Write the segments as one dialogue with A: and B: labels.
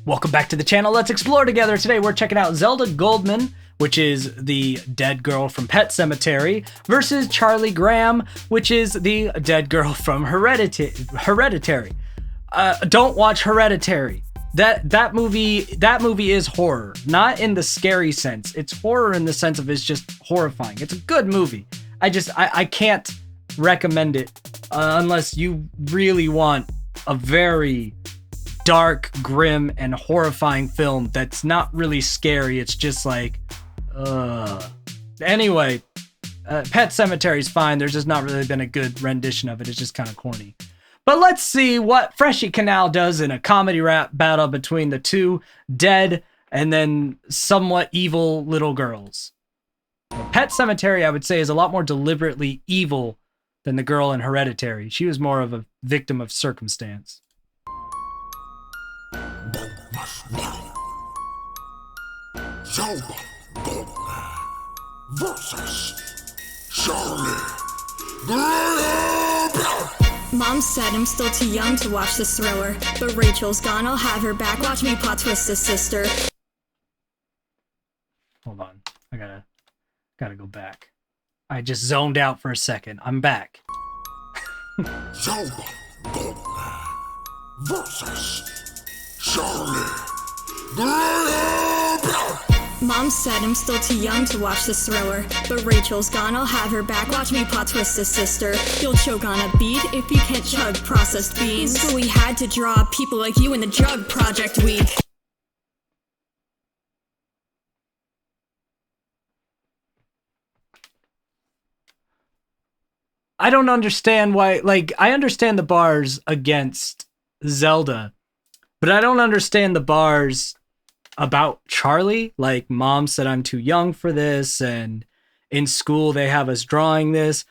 A: Welcome back to the channel. Let's explore together. Today we're checking out Zelda Goldman, which is the dead girl from Pet Sematary, versus Charlie Graham, which is the dead girl from Hereditary. Don't watch Hereditary. That movie is horror, not in the scary sense. It's horror in the sense of it's just horrifying. It's a good movie. I can't recommend it unless you really want a very dark, grim, and horrifying film that's not really scary. It's just like, Anyway, Pet Sematary's fine. There's just not really been a good rendition of it. It's just kind of corny. But let's see what FRESHY KANAL does in a comedy rap battle between the two dead and then somewhat evil little girls. Pet Sematary, I would say, is a lot more deliberately evil than the girl in Hereditary. She was more of a victim of circumstance.
B: Zelda Goldman versus Charlie Graham.
C: Mom said I'm still too young to watch this thriller, but Rachel's gone, I'll have her back. Watch me plot twist this sister.
A: Hold on, I gotta go back. I just zoned out for a second. I'm back.
B: Zelda Goldman versus Charlie Graham.
C: Mom said I'm still too young to watch this thriller, but Rachel's gone, I'll have her back. Watch me plot twist this sister. You'll choke on a beat if you can't chug processed beans. So we had to draw people like you in the drug project week.
A: I don't understand why, like, I understand the bars against Zelda, but I don't understand the bars about Charlie. Like, Mom said I'm too young for this, and in school they have us drawing this.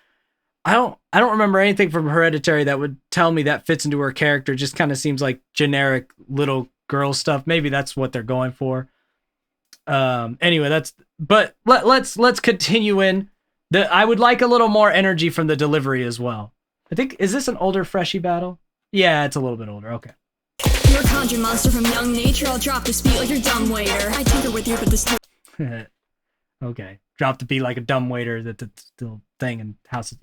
A: I don't remember anything from Hereditary that would tell me that fits into her character. Just kind of seems like generic little girl stuff. Maybe that's what they're going for. Anyway, let's continue in. I would like a little more energy from the delivery as well. I think, is this an older FRESHY battle? Yeah, it's a little bit older. Okay.
C: You're a conjured monster from young nature. I'll drop this beat like your dumb waiter. I tinker with you, but this.
A: Okay. Drop the beat like a dumb waiter. That's still thing in houses.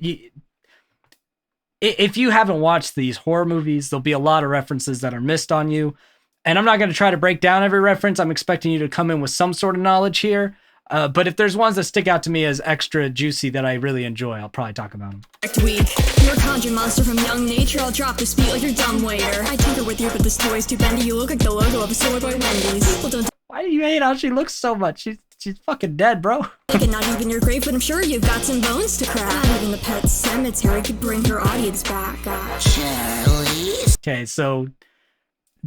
A: If you haven't watched these horror movies, there'll be a lot of references that are missed on you. And I'm not going to try to break down every reference. I'm expecting you to come in with some sort of knowledge here. But if there's ones that stick out to me as extra juicy that I really enjoy, I'll probably talk about them.
C: Week. You're a conjured monster from young nature. I'll drop this beat like your dumb waiter. I tinker with you, but this toy's too bendy. You look like the logo of a solar boy Wendy's. People don't.
A: Why do you hate how she looks so much? She's fucking dead, bro.
C: Not even your grave, but I'm sure you've got some bones to crack. Not even the Pet Sematary could bring her audience back.
B: Charlie.
A: Okay, so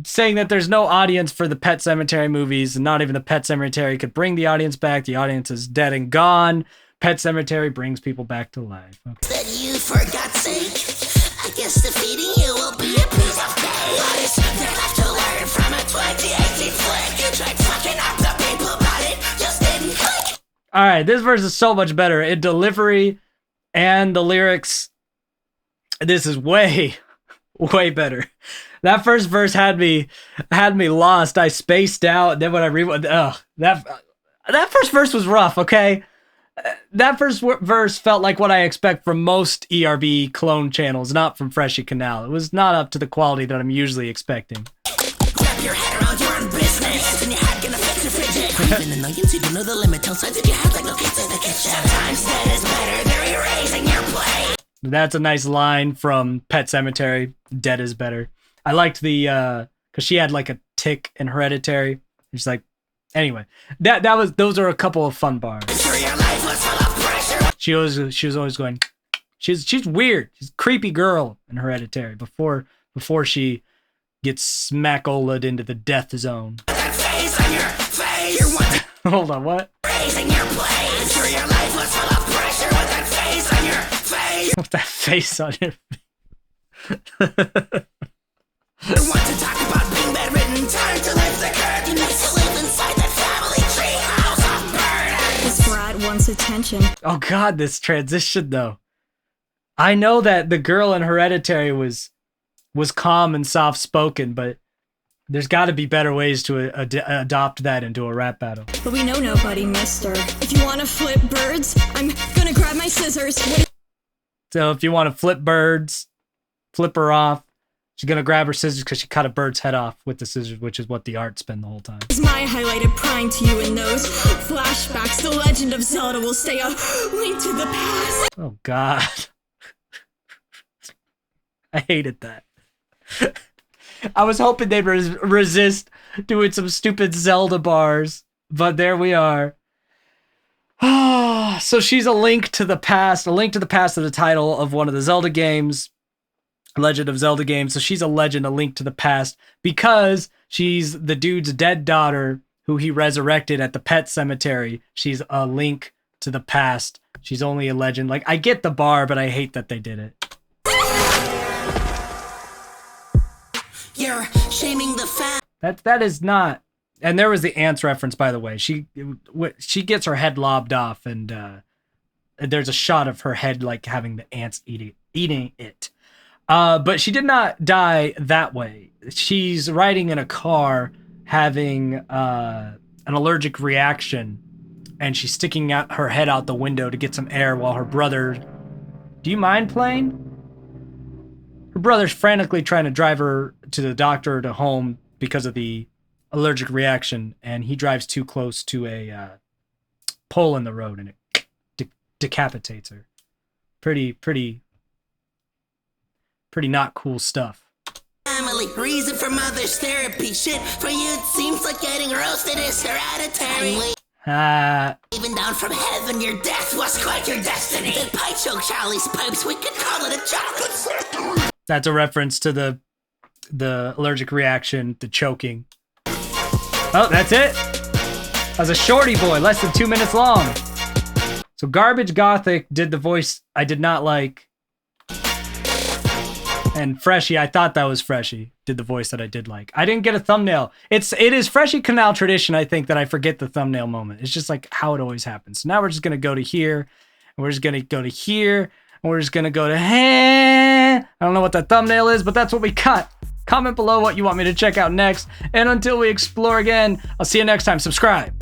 A: saying that there's no audience for the Pet Sematary movies, and not even the Pet Sematary could bring the audience back. The audience is dead and gone. Pet Sematary brings people back to life. Okay.
B: That you, for God's sake, I guess defeating you will be a piece of cake. What is there left to learn from a 2018 flick? You tried fucking up the people, but it just didn't click.
A: All right, this verse is so much better in delivery and the lyrics. This is way better. That first verse had me lost. I spaced out. And then when I rewound, that first verse was rough. Okay, that first verse felt like what I expect from most ERB clone channels, not from FRESHY KANAL. It was not up to the quality that I'm usually expecting.
B: Wrap your head around your own business, and your head gonna fix your fidget. Even annoyance, you don't know the limit. Tell signs that you have like no kids in the kitchen. Sometimes that is better. They're erasing your plate.
A: That's a nice line from Pet Sematary. Dead is better. I liked the because she had like a tick in Hereditary. She's like, anyway, those are a couple of fun bars.
B: Sure, your life was full of pressure.
A: She was always going. She's weird. She's a creepy girl in Hereditary before she gets smack-olaed into the death zone.
B: That face on your face.
A: Hold on, what?
B: Raising your plate. Sure, your life was full of pressure with that face on your face.
A: With that face on your
B: I want to talk about being bedridden. Time to lift the curtain. Nice to live inside that family tree house of burden.
C: This brat wants attention.
A: Oh God, this transition though. I know that the girl in Hereditary was calm and soft spoken, but There's got to be better ways to adopt that into a rap battle.
C: But we know nobody, mister. If you wanna flip birds, I'm gonna grab my scissors.
A: So if you want to flip birds, flip her off. She's going to grab her scissors because she cut a bird's head off with the scissors, which is what the art's been the whole time.
C: Is my highlighted prying to you in those flashbacks. The legend of Zelda will stay a link to the past.
A: Oh, God. I hated that. I was hoping they'd resist doing some stupid Zelda bars, but there we are. So she's a link to the past. A link to the past of the title of one of the Zelda games. Legend of Zelda games. So she's a legend, a link to the past, because she's the dude's dead daughter who he resurrected at the pet cemetery. She's a link to the past. She's only a legend. Like, I get the bar, but I hate that they did it.
B: You're shaming the fact.
A: That is not. And there was the ants reference, by the way. She gets her head lobbed off, and there's a shot of her head like having the ants eating it. But she did not die that way. She's riding in a car having an allergic reaction, and she's sticking out her head out the window to get some air while her brother... Do you mind playing? Her brother's frantically trying to drive her to the doctor or to home because of the allergic reaction, and he drives too close to a pole in the road, and it decapitates her. Pretty not cool stuff.
B: Family, reason for mother's therapy. Shit, for you it seems like getting roasted is hereditary. Even down from heaven, your death was quite your destiny. The pipe choke Charlie's pipes, we could call it a chocolate factory.
A: That's a reference to the allergic reaction, the choking. Oh, that's it. That was a shorty boy, less than 2 minutes long. So Garbage Gothic did the voice I did not like. And Freshy, I thought that was Freshy, did the voice that I did like. I didn't get a thumbnail. It is Freshy Kanal tradition, I think, that I forget the thumbnail moment. It's just like how it always happens. So now we're just going to go to here, and we're just going to go to here, and we're just going to go to I don't know what that thumbnail is, but that's what we cut. Comment below what you want me to check out next. And until we explore again, I'll see you next time. Subscribe.